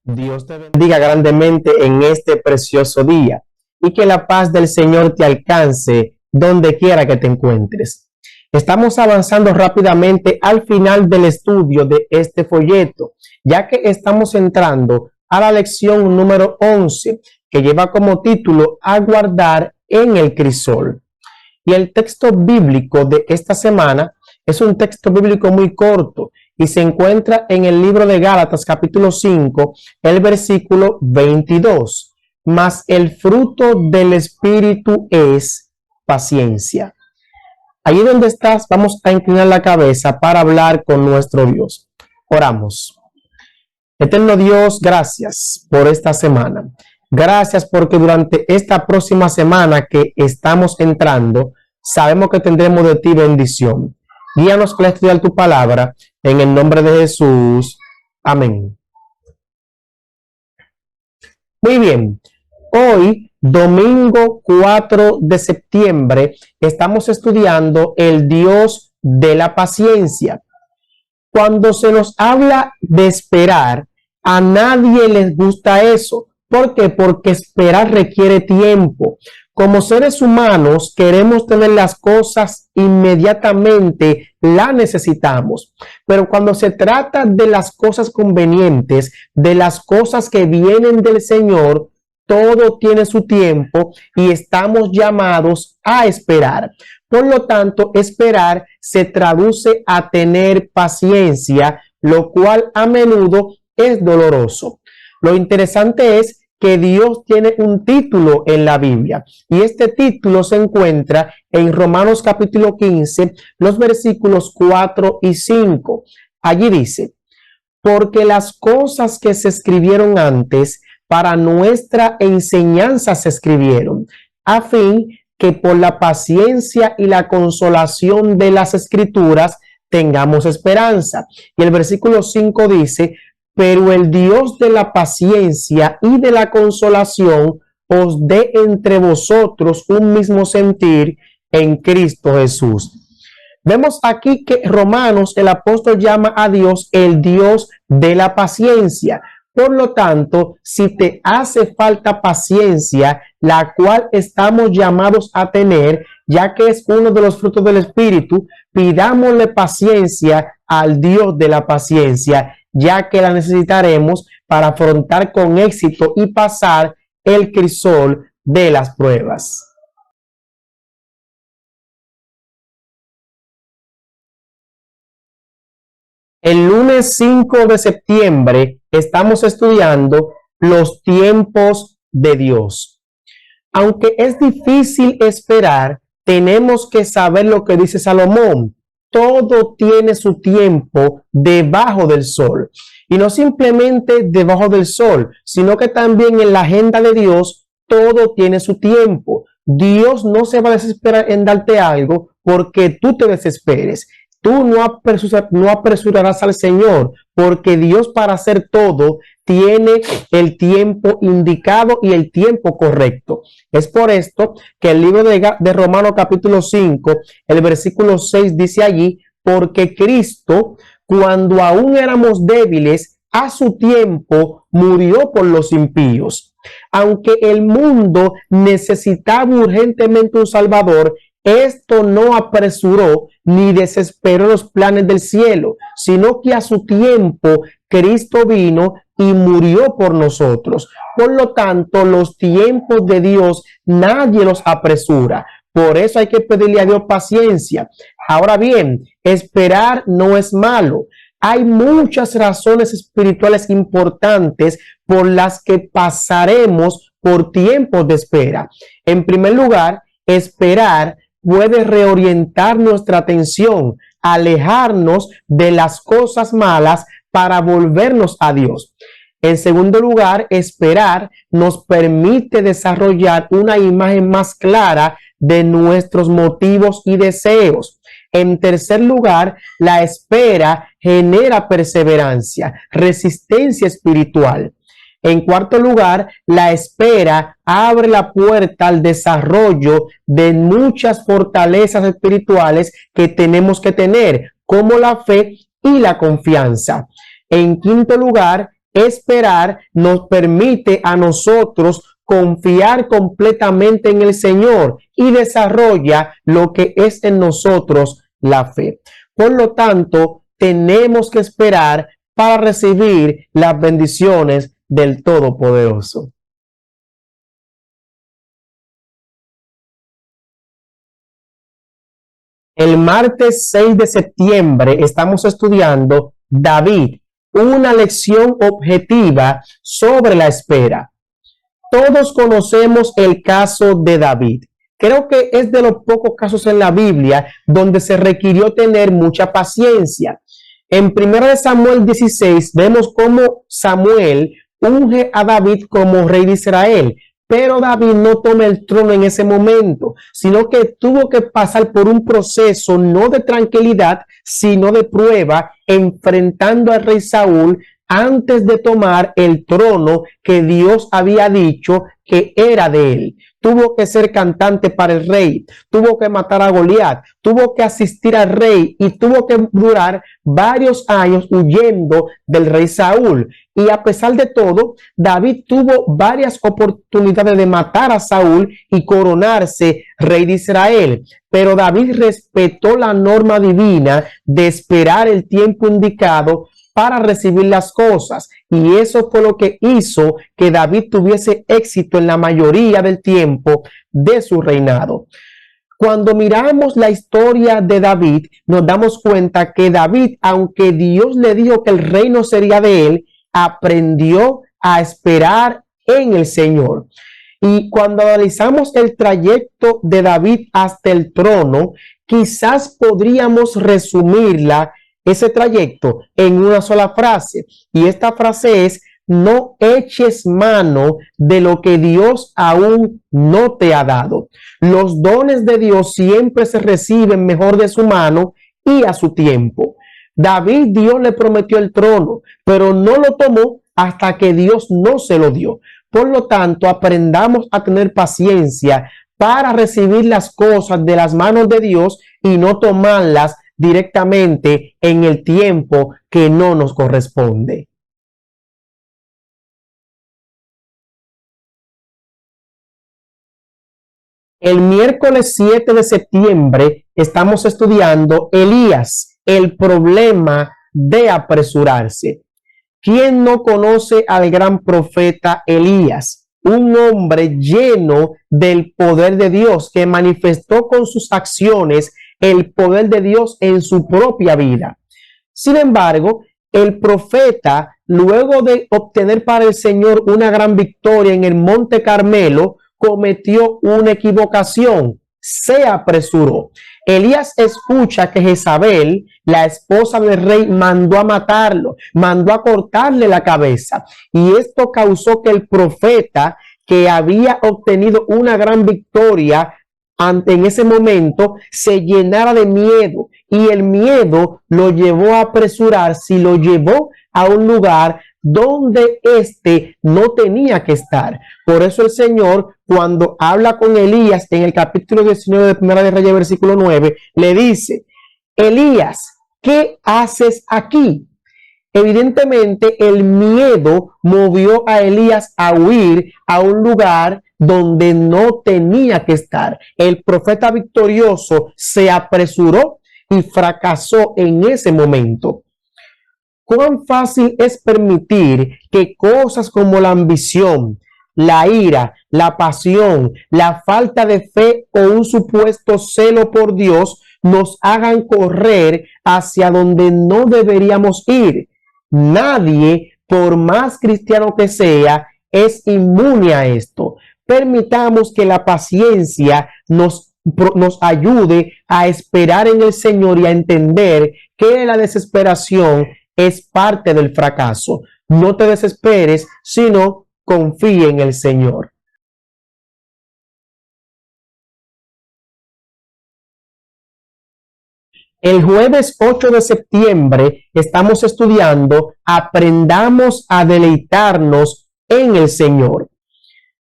Dios te bendiga grandemente en este precioso día y que la paz del Señor te alcance donde quiera que te encuentres. Estamos avanzando rápidamente al final del estudio de este folleto, ya que estamos entrando a la lección número 11, que lleva como título Aguardar en el crisol. Y el texto bíblico de esta semana es un texto bíblico muy corto y se encuentra en el libro de Gálatas capítulo 5, el versículo 22. Mas el fruto del Espíritu es paciencia. Allí donde estás, vamos a inclinar la cabeza para hablar con nuestro Dios. Oramos. Eterno Dios, gracias por esta semana. Gracias porque durante esta próxima semana que estamos entrando, sabemos que tendremos de ti bendición. Guíanos para estudiar tu palabra en el nombre de Jesús. Amén. Muy bien. Hoy, domingo 4 de septiembre, estamos estudiando el Dios de la paciencia. Cuando se nos habla de esperar, a nadie les gusta eso. ¿Por qué? Porque esperar requiere tiempo. Como seres humanos queremos tener las cosas inmediatamente, las necesitamos. Pero cuando se trata de las cosas convenientes, de las cosas que vienen del Señor, todo tiene su tiempo y estamos llamados a esperar. Por lo tanto, esperar se traduce a tener paciencia, lo cual a menudo es doloroso. Lo interesante es que Dios tiene un título en la Biblia y este título se encuentra en Romanos capítulo 15, los versículos 4 y 5. Allí dice: porque las cosas que se escribieron antes para nuestra enseñanza se escribieron, a fin que por la paciencia y la consolación de las escrituras tengamos esperanza. Y el versículo 5 dice: pero el Dios de la paciencia y de la consolación os dé entre vosotros un mismo sentir en Cristo Jesús. Vemos aquí que Romanos, el apóstol llama a Dios el Dios de la paciencia. Por lo tanto, si te hace falta paciencia, la cual estamos llamados a tener, ya que es uno de los frutos del Espíritu, pidámosle paciencia al Dios de la paciencia, ya que la necesitaremos para afrontar con éxito y pasar el crisol de las pruebas. El lunes 5 de septiembre estamos estudiando los tiempos de Dios. Aunque es difícil esperar, tenemos que saber lo que dice Salomón. Todo tiene su tiempo debajo del sol. Y no simplemente debajo del sol, sino que también en la agenda de Dios todo tiene su tiempo. Dios no se va a desesperar en darte algo porque tú te desesperes. Tú no apresurarás al Señor, porque Dios para hacer todo tiene el tiempo indicado y el tiempo correcto. Es por esto que el libro de Romanos capítulo 5, el versículo 6 dice allí: porque Cristo, cuando aún éramos débiles, a su tiempo murió por los impíos. Aunque el mundo necesitaba urgentemente un Salvador, esto no apresuró ni desesperó los planes del cielo, sino que a su tiempo Cristo vino y murió por nosotros. Por lo tanto, los tiempos de Dios nadie los apresura. Por eso hay que pedirle a Dios paciencia. Ahora bien, esperar no es malo. Hay muchas razones espirituales importantes por las que pasaremos por tiempos de espera. En primer lugar, esperar puede reorientar nuestra atención, alejarnos de las cosas malas para volvernos a Dios. En segundo lugar, esperar nos permite desarrollar una imagen más clara de nuestros motivos y deseos. En tercer lugar, la espera genera perseverancia, resistencia espiritual. En cuarto lugar, la espera abre la puerta al desarrollo de muchas fortalezas espirituales que tenemos que tener, como la fe y la confianza. En quinto lugar, Esperar nos permite a nosotros confiar completamente en el Señor y desarrolla lo que es en nosotros la fe. Por lo tanto, tenemos que esperar para recibir las bendiciones del Todopoderoso. El martes 6 de septiembre estamos estudiando David, una lección objetiva sobre la espera. Todos conocemos el caso de David. Creo que es de los pocos casos en la Biblia donde se requirió tener mucha paciencia. En 1 Samuel 16 vemos cómo Samuel unge a David como rey de Israel, pero David no toma el trono en ese momento, sino que tuvo que pasar por un proceso no de tranquilidad, sino de prueba, enfrentando al rey Saúl antes de tomar el trono que Dios había dicho que era de él. Tuvo que ser cantante para el rey, tuvo que matar a Goliat, tuvo que asistir al rey y tuvo que durar varios años huyendo del rey Saúl. Y a pesar de todo, David tuvo varias oportunidades de matar a Saúl y coronarse rey de Israel. Pero David respetó la norma divina de esperar el tiempo indicado para recibir las cosas, y eso fue lo que hizo que David tuviese éxito en la mayoría del tiempo de su reinado. Cuando miramos la historia de David, nos damos cuenta que David, aunque Dios le dijo que el reino sería de él, aprendió a esperar en el Señor. Y cuando analizamos el trayecto de David hasta el trono, quizás podríamos resumirla ese trayecto en una sola frase, y esta frase es: no eches mano de lo que Dios aún no te ha dado. Los dones de Dios siempre se reciben mejor de su mano y a su tiempo. David, Dios le prometió el trono, pero no lo tomó hasta que Dios no se lo dio. Por lo tanto, aprendamos a tener paciencia para recibir las cosas de las manos de Dios y no tomarlas directamente en el tiempo que no nos corresponde. El miércoles 7 de septiembre estamos estudiando Elías, el problema de apresurarse. ¿Quién no conoce al gran profeta Elías? Un hombre lleno del poder de Dios que manifestó con sus acciones el poder de Dios en su propia vida. Sin embargo, el profeta, luego de obtener para el Señor una gran victoria en el Monte Carmelo, cometió una equivocación, se apresuró. Elías escucha que Jezabel, la esposa del rey, mandó a matarlo, mandó a cortarle la cabeza, y esto causó que el profeta, que había obtenido una gran victoria en ese momento, se llenara de miedo, y el miedo lo llevó a apresurarse y lo llevó a un lugar donde éste no tenía que estar. Por eso el Señor, cuando habla con Elías en el capítulo 19 de Primera de Reyes, versículo 9, le dice: Elías, ¿qué haces aquí? Evidentemente, el miedo movió a Elías a huir a un lugar donde no tenía que estar. El profeta victorioso se apresuró y fracasó en ese momento. ¿Cuán fácil es permitir que cosas como la ambición, la ira, la pasión, la falta de fe o un supuesto celo por Dios nos hagan correr hacia donde no deberíamos ir? Nadie, por más cristiano que sea, es inmune a esto. Permitamos que la paciencia nos ayude a esperar en el Señor y a entender que la desesperación es parte del fracaso. No te desesperes, sino confíe en el Señor. El jueves 8 de septiembre estamos estudiando Aprendamos a deleitarnos en el Señor.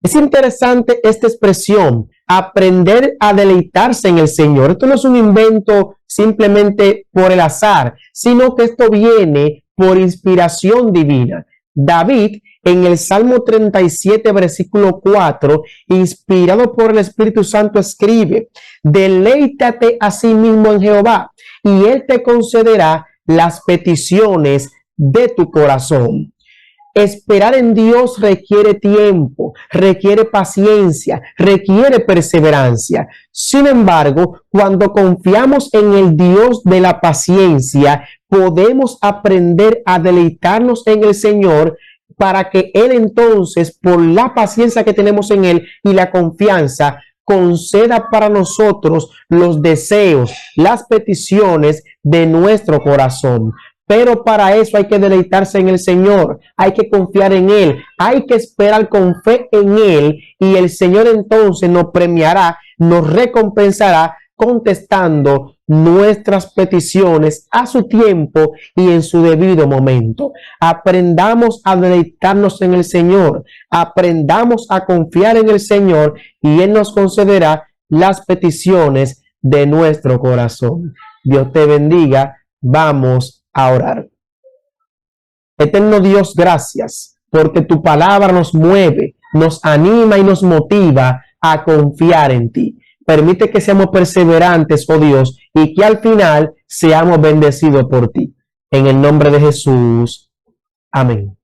Es interesante esta expresión, aprender a deleitarse en el Señor. Esto no es un invento simplemente por el azar, sino que esto viene por inspiración divina. David, en el Salmo 37, versículo 4, inspirado por el Espíritu Santo, escribe: deleítate a sí mismo en Jehová, y Él te concederá las peticiones de tu corazón. Esperar en Dios requiere tiempo, requiere paciencia, requiere perseverancia. Sin embargo, cuando confiamos en el Dios de la paciencia, podemos aprender a deleitarnos en el Señor, para que Él entonces, por la paciencia que tenemos en Él y la confianza, conceda para nosotros los deseos, las peticiones de nuestro corazón. Pero para eso hay que deleitarse en el Señor, hay que confiar en Él, hay que esperar con fe en Él, y el Señor entonces nos premiará, nos recompensará contestando nuestras peticiones a su tiempo y en su debido momento. Aprendamos a deleitarnos en el Señor, aprendamos a confiar en el Señor, y Él nos concederá las peticiones de nuestro corazón. Dios te bendiga. Vamos a orar. Eterno Dios, gracias, porque tu palabra nos mueve, nos anima y nos motiva a confiar en ti. Permite que seamos perseverantes, oh Dios, y que al final seamos bendecidos por ti. En el nombre de Jesús. Amén.